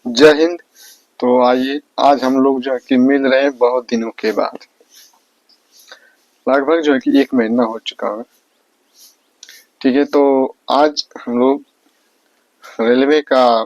जय हिंद। तो आइए आज हम लोग जो है कि मिल रहे हैं बहुत दिनों के बाद। लगभग जो है कि 1 महीना हो चुका है। ठीक है, तो आज हम लोग रेलवे का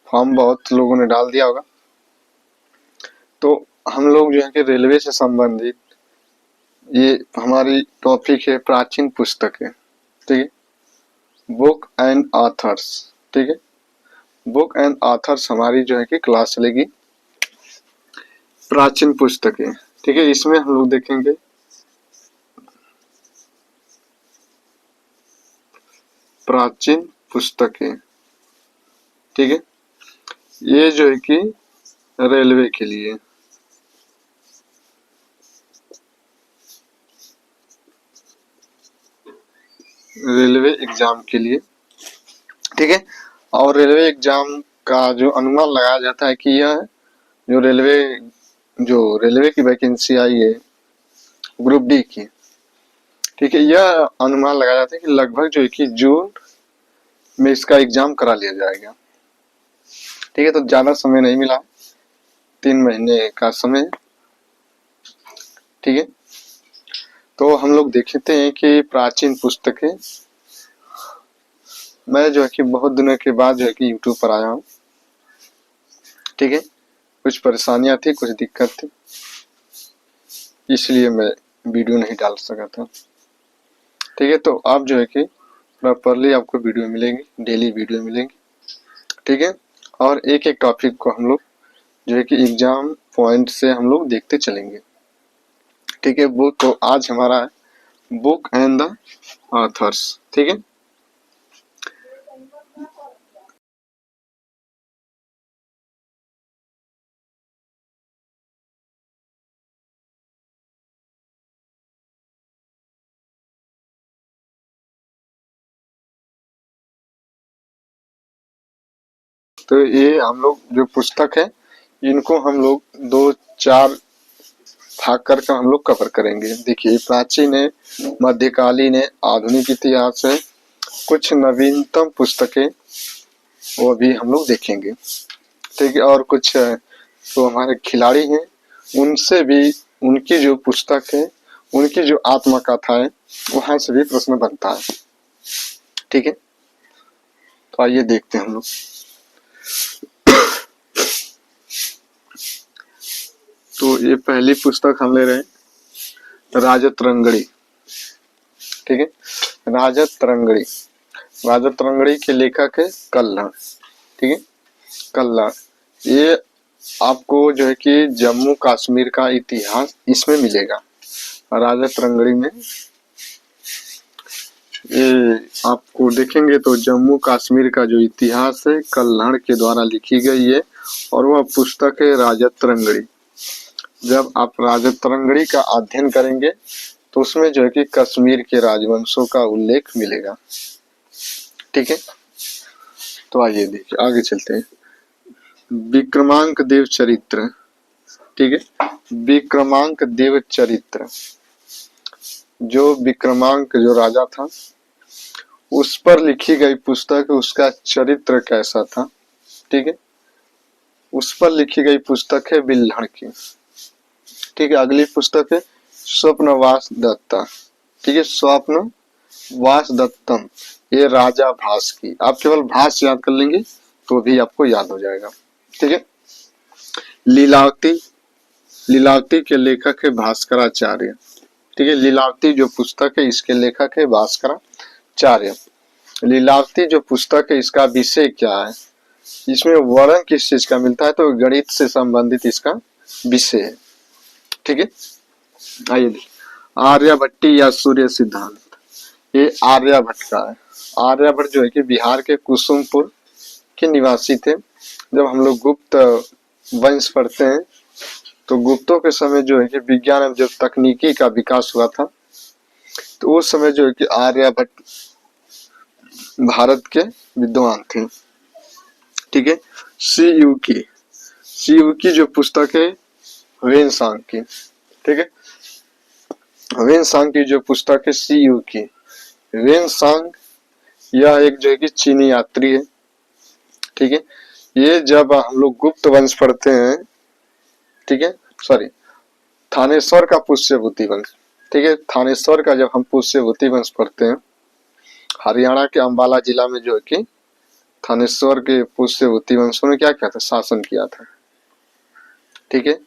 फॉर्म बहुत लोगों ने डाल दिया होगा। तो हम लोग जो है कि रेलवे से संबंधित ये हमारी टॉपिक है प्राचीन पुस्तकें। ठीक है, बुक एंड ऑथर्स। ठीक है, बुक एंड ऑथर्स हमारी जो है कि क्लास चलेगी प्राचीन पुस्तकें। ठीक है, इसमें हम लोग देखेंगे प्राचीन पुस्तकें। ठीक है, ये जो है कि रेलवे के लिए, रेलवे एग्जाम के लिए। ठीक है, और रेलवे एग्जाम का जो अनुमान लगाया जाता है कि यह जो रेलवे की वैकेंसी आई है ग्रुप डी की। ठीक है, यह अनुमान लगाया जाता है कि लगभग जो है कि जून में इसका एग्जाम करा लिया जाएगा। ठीक है, तो ज्यादा समय नहीं मिला, 3 महीने का समय। ठीक है, तो हम लोग देखते हैं कि प्राचीन पुस्तकें, मैं जो है कि बहुत दिनों के बाद जो है कि यूट्यूब पर आया हूँ। ठीक है, कुछ परेशानियां थी, कुछ दिक्कत थी, इसलिए मैं वीडियो नहीं डाल सका था। ठीक है, तो आप जो है कि प्रॉपरली आपको वीडियो मिलेंगी, डेली वीडियो मिलेंगी। ठीक है, और एक एक टॉपिक को हम लोग जो है कि एग्जाम पॉइंट से हम लोग देखते चलेंगे। ठीक है, वो तो आज हमारा है बुक एंड द ऑथर्स। ठीक है, तो ये हम लोग जो पुस्तक है इनको हम लोग 2-4 भाग करके हम लोग कवर करेंगे। देखिए, प्राचीन है, मध्यकालीन है, आधुनिक इतिहास है, कुछ नवीनतम पुस्तकें वो भी हम लोग देखेंगे। ठीक है, और कुछ तो हमारे खिलाड़ी हैं उनसे भी, उनकी जो पुस्तक है, उनकी जो आत्मकथा है, वहां से भी प्रश्न बनता है। ठीक है, तो आइए देखते हैं हम लोग। तो ये पहली पुस्तक हम ले रहे हैं राजत रंगड़ी। ठीक है, राजत रंगड़ी, राजत रंगड़ी के लेखक है कल्हड़। ठीक है, कल्हड़, ये आपको जो है कि जम्मू कश्मीर का इतिहास इसमें मिलेगा। राजत रंगड़ी में ये आपको देखेंगे तो जम्मू कश्मीर का जो इतिहास है कल्हड़ के द्वारा लिखी गई है, और वह पुस्तक है राजत रंगड़ी। जब आप राजत रंगड़ी का अध्ययन करेंगे तो उसमें जो है कि कश्मीर के राजवंशों का उल्लेख मिलेगा। ठीक है, तो आइए देखिए आगे चलते हैं। विक्रमांक देव चरित्र। ठीक है, विक्रमांक देव चरित्र, जो विक्रमांक जो राजा था उस पर लिखी गई पुस्तक, उसका चरित्र कैसा था। ठीक है, उस पर लिखी गई पुस्तक है बिल्हड़ की। ठीक है, अगली पुस्तक है स्वप्नवास दत्ता। ठीक है, स्वप्न वास दत्तम, ये राजा भास की। आप केवल भास याद कर लेंगे तो भी आपको याद हो जाएगा। ठीक है, लीलावती, लीलावती के लेखक है भास्कराचार्य। ठीक है, लीलावती जो पुस्तक है इसके लेखक है भास्कराचार्य। लीलावती जो पुस्तक है इसका विषय क्या है, इसमें वर्णन किस चीज का मिलता है, तो गणित से संबंधित इसका विषय है। ठीक है, आइए आर्यभट्टी या सूर्य सिद्धांत, ये आर्यभट्ट का है। आर्यभट्ट जो है कि बिहार के कुसुमपुर के निवासी थे। जब हम लोग गुप्त वंश पढ़ते हैं तो गुप्तों के समय जो है कि विज्ञान एवं जब तकनीकी का विकास हुआ था तो उस समय जो है कि आर्यभट्ट भारत के विद्वान थे। ठीक है, सी यू की जो पुस्तक है वेनसांग की। ठीक है, वेनसांग की जो पुस्तक है सी यू की, वेनसांग यह एक जो है कि चीनी यात्री है। ठीक है, ये जब हम लोग गुप्त वंश पढ़ते हैं, ठीक है, सॉरी, थानेश्वर का पुष्यभूति वंश, ठीक है, थानेश्वर का जब हम पुष्यभूति वंश पढ़ते हैं, हरियाणा के अंबाला जिला में जो है कि थानेश्वर के पुष्यभूति वंशों ने क्या किया था, शासन किया था, ठीक है।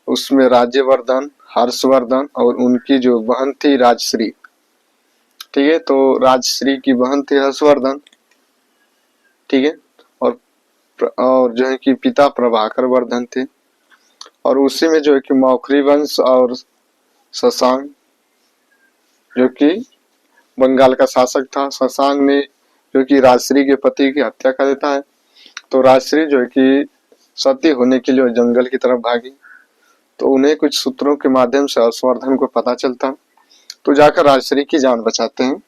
उसमें राज्यवर्धन, हर्षवर्धन और उनकी जो बहन थी राजश्री, ठीक है, तो राजश्री की बहन थी हर्षवर्धन, ठीक है, और जो है कि पिता प्रभाकर वर्धन थे, और उसी में जो है कि मौखरी वंश और शशांक जो कि बंगाल का शासक था, शशांक ने जो कि राजश्री के पति की हत्या कर देता है, तो राजश्री जो है कि सती होने के लिए जंगल की तरफ भागी, तो उन्हें कुछ सूत्रों के माध्यम से हर्षवर्धन को पता चलता, तो जाकर राजश्री की जान बचाते हैं।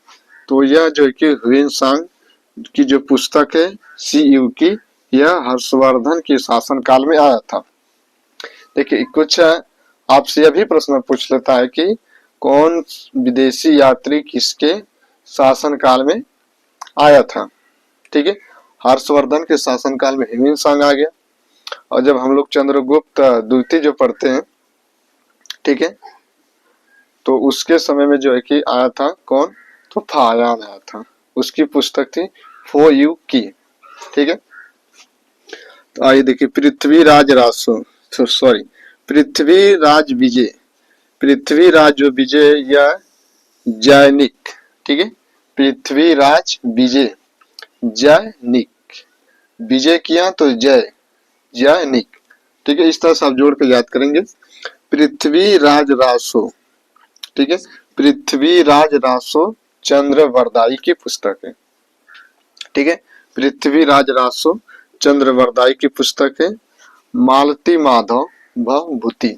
तो यह जो है कि ह्वेनसांग की जो पुस्तक है CU की, यह हर्षवर्धन के शासन काल में आया था। देखिए कुछ आपसे यह भी प्रश्न पूछ लेता है कि कौन विदेशी यात्री किसके शासन काल में आया था, ठीक है, हर्षवर्धन के शासन काल में ह्वेनसांग आ गया, और जब हम लोग चंद्रगुप्त द्वितीय जो पढ़ते हैं, ठीक है, तो उसके समय में जो है कि आया था कौन, तो फायान आया था, उसकी पुस्तक थी फो यू की, ठीक है। तो आइए देखिए, पृथ्वीराज रासो, सॉरी, पृथ्वीराज विजय, पृथ्वीराज जो विजय या जैनिक, ठीक है, पृथ्वीराज विजय जैनिक, विजय किया तो जय, जैनिक, ठीक है, इस तरह से आप जोड़ के याद करेंगे। पृथ्वीराज रासो, ठीक है, पृथ्वीराज रासो चंद्रवरदाई की पुस्तक है, ठीक है, पृथ्वीराज रासो चंद्रवरदाई की पुस्तक है। मालती माधव भवभूति,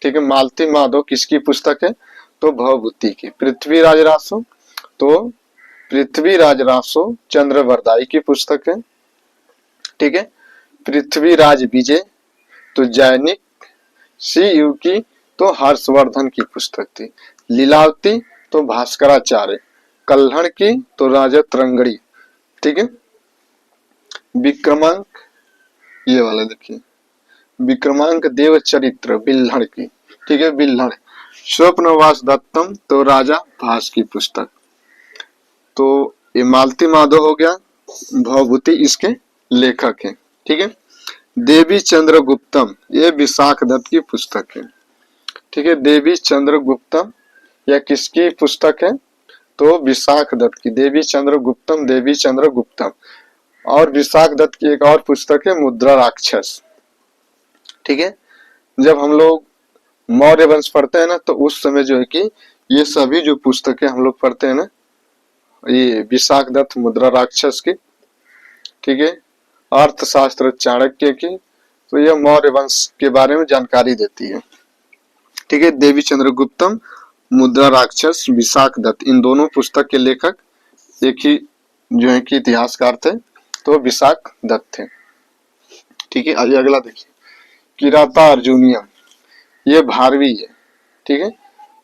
ठीक है, मालती माधव किसकी पुस्तक है, तो भवभूति की। पृथ्वीराज रासो, तो पृथ्वीराज रासो चंद्रवरदाई की पुस्तक है, ठीक है। पृथ्वीराज विजय तो जैनिक, CU की तो हर्षवर्धन की पुस्तक थी। लीलावती तो भास्कराचार्य, कल्हण की तो राजतरंगड़ी, ठीक है। विक्रमांक, ये वाला देखिए, विक्रमांक देव चरित्र बिल्हण की, ठीक है, बिल्हण। स्वप्नवास दत्तम तो राजा भास की पुस्तक। तो ये मालती माधव हो गया, भवभूति इसके लेखक हैं, ठीक है। देवी चंद्रगुप्तम, ये विशाख दत्त की पुस्तक है, ठीक है, देवी चंद्रगुप्तम यह किसकी पुस्तक है, तो विशाख दत्त की, देवी चंद्रगुप्तम, देवी चंद्रगुप्तम। और विशाख दत्त की एक और पुस्तक है मुद्रा राक्षस, ठीक है। जब हम लोग मौर्य वंश पढ़ते हैं ना, तो उस समय जो है कि ये सभी जो पुस्तकें हम लोग पढ़ते हैं ना, ये विशाख दत्त मुद्रा राक्षस की, ठीक है, अर्थशास्त्र चाणक्य की, तो यह मौर्य वंश के बारे में जानकारी देती है, ठीक है। देवी चंद्रगुप्तम, मुद्रा राक्षस, विशाख दत्त, इन दोनों पुस्तक के लेखक एक ही जो है कि इतिहासकार थे, तो विशाख दत्त थे, ठीक है। आइए अगला देखिए, किराता अर्जुनियम, ये भारवी है, ठीक है,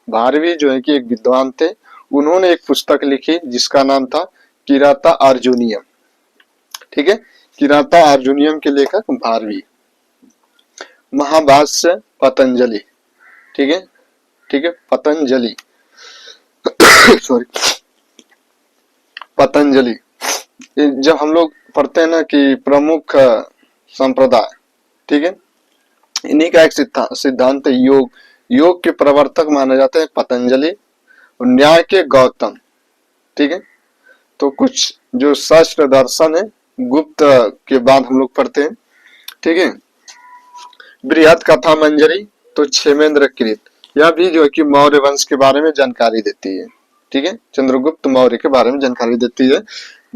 भारवी जो है कि एक विद्वान थे, उन्होंने एक पुस्तक लिखी जिसका नाम था किराता अर्जुनियम, ठीक है, किराता अर्जुनियम के लेखक भारवी। महाभाष्य पतंजलि, ठीक है, ठीक है, पतंजलि सॉरी, पतंजलि। जब हम लोग पढ़ते हैं ना कि प्रमुख संप्रदाय, ठीक है, इन्हीं का एक सिद्धांत योग, योग के प्रवर्तक माने जाते हैं पतंजलि, और न्याय के गौतम, ठीक है। तो कुछ जो शास्त्र दर्शन है गुप्त के बाद हम लोग पढ़ते हैं, ठीक है। बृहद कथा मंजरी तो क्षेमेंद्र कृत, यह भी जो है कि मौर्य वंश के बारे में जानकारी देती है, ठीक है, चंद्रगुप्त मौर्य के बारे में जानकारी देती है,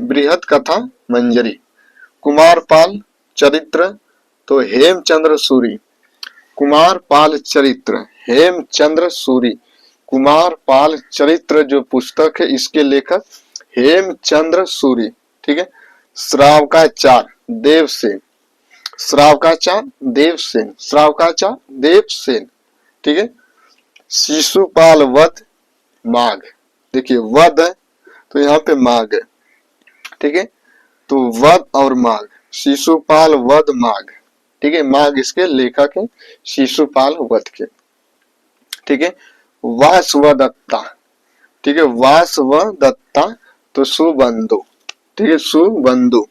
बृहद कथा मंजरी। कुमारपाल चरित्र तो हेमचंद्र सूरी, कुमारपाल चरित्र, हेमचंद्र सूरी, कुमारपाल चरित्र जो पुस्तक है इसके लेखक हेमचंद्र सूरी, ठीक है। श्रावकाचार देवसेन, श्रावकाचार देवसेन, श्रावकाचार देवसेन, ठीक है। शिशुपाल वध माघ, देखिए वध है तो यहाँ पे माघ है, ठीक है, तो वध और माघ, शिशुपाल वध माघ, ठीक है, माघ इसके लेखक है, शिशुपाल वध के, ठीक है। वासवदत्ता, ठीक है, वासवदत्ता तो सुबंधु, ठीक है, सुबंधु।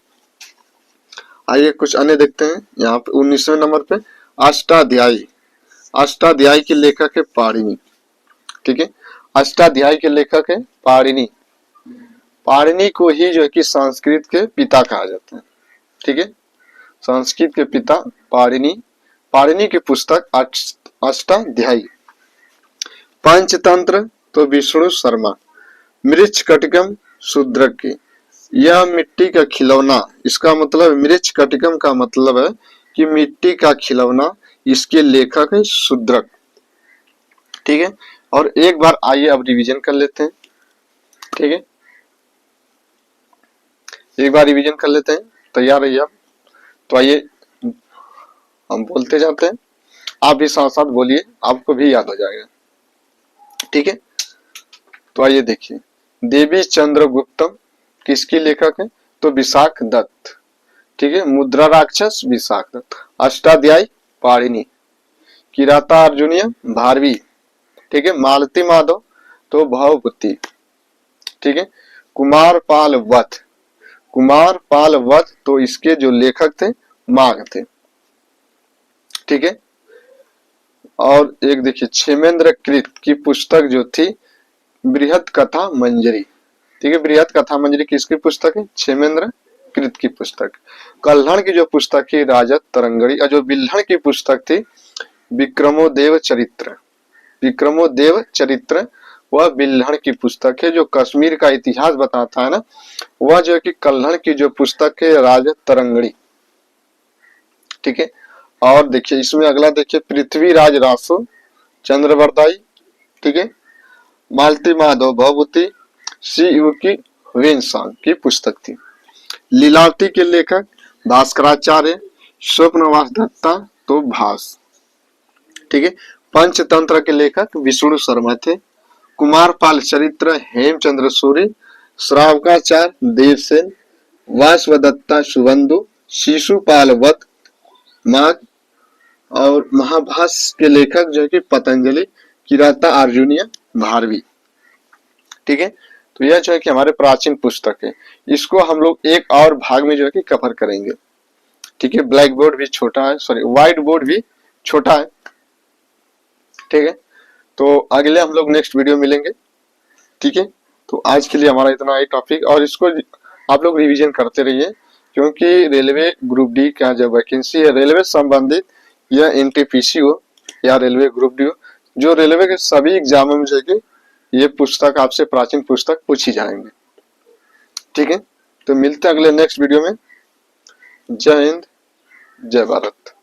आइए कुछ अन्य देखते हैं यहाँ पे 19वें नंबर पे अष्टाध्यायी, अष्टाध्यायी के लेखक है पाणिनि, ठीक है, अष्टाध्यायी के लेखक है पाणिनि। पाणिनि को ही जो है कि संस्कृत के पिता कहा जाता है, ठीक है, संस्कृत के पिता पाणिनि। पाणिनि की पुस्तक अष्टाध्यायी। पंचतंत्र तो विष्णु शर्मा। मृच्छकटिकम शूद्रक की, यह मिट्टी का खिलौना, इसका मतलब मृच्छकटिकम का मतलब है कि मिट्टी का खिलौना, इसके लेखक है शूद्रक, ठीक है। और एक बार आइए अब रिवीजन कर लेते हैं, ठीक है, एक बार रिवीजन कर लेते हैं, तैयार रहिए आप। तो आइए हम बोलते जाते हैं, आप भी साथ साथ बोलिए, आपको भी याद हो जाएगा, ठीक है। तो आइए देखिए, देवी चंद्रगुप्तम किसकी लेखक है, तो विशाख दत्त, ठीक है, मुद्रा राक्षस विशाख दत्त। अष्टाध्यायी पाणिनि। किराता अर्जुनीय भारवी, ठीक है, मालती माधव तो भवभूति, ठीक है। कुमार पाल वध, कुमार पाल वध तो इसके जो लेखक थे माघ थे, ठीक है। और एक देखिए क्षेमेंद्र कृत की पुस्तक जो थी बृहत कथा मंजरी, ठीक है, बृहत कथा मंजरी किसकी पुस्तक है, क्षेमेंद्र कृत की पुस्तक। कल्हण की जो पुस्तक थी राजत तरंगड़ी, और जो बिल्हण की पुस्तक थी विक्रमोदेव चरित्र, विक्रमोदेव चरित्र वह बिल्हण की पुस्तक है। जो कश्मीर का इतिहास बताता है ना, वह जो है कि कल्हण की जो पुस्तक है राजत तरंगड़ी, ठीक है। और देखिए इसमें अगला देखिए पृथ्वीराज रासो चंद्रवरदाई, ठीक है, मालती माधव भवभूति सी की वेंसांग की पुस्तक थी। लीलावती के लेखक भास्कराचार्य, स्वप्नवास दत्ता तो भास, ठीक है। पंचतंत्र के लेखक विष्णु शर्मा थे। कुमारपाल चरित्र हेमचंद्र सूरी, श्रावकाचार्य देवसेन, वासवदत्ता सुबंधु, शिशुपाल वध माघ, और महाभाष्य के लेखक जो है कि पतंजलि, किराता अर्जुनीय भारवी, ठीक है। तो यह जो है कि हमारे प्राचीन पुस्तक है, इसको हम लोग एक और भाग में जो है कि कवर करेंगे, ठीक है। ब्लैक बोर्ड भी छोटा है, सॉरी व्हाइट बोर्ड भी छोटा है, ठीक है। तो अगले हम लोग नेक्स्ट वीडियो मिलेंगे, ठीक है। तो आज के लिए हमारा इतना ही टॉपिक, और इसको आप लोग रिवीजन करते रहिए, क्योंकि रेलवे ग्रुप डी का जो वैकेंसी है रेलवे संबंधित, या एनटीपीसी हो या रेलवे ग्रुप डी हो, जो रेलवे के सभी एग्जामों में जो ये पुस्तक आपसे प्राचीन पुस्तक पूछी जाएंगे, ठीक है। तो मिलते हैं अगले नेक्स्ट वीडियो में। जय हिंद, जय भारत।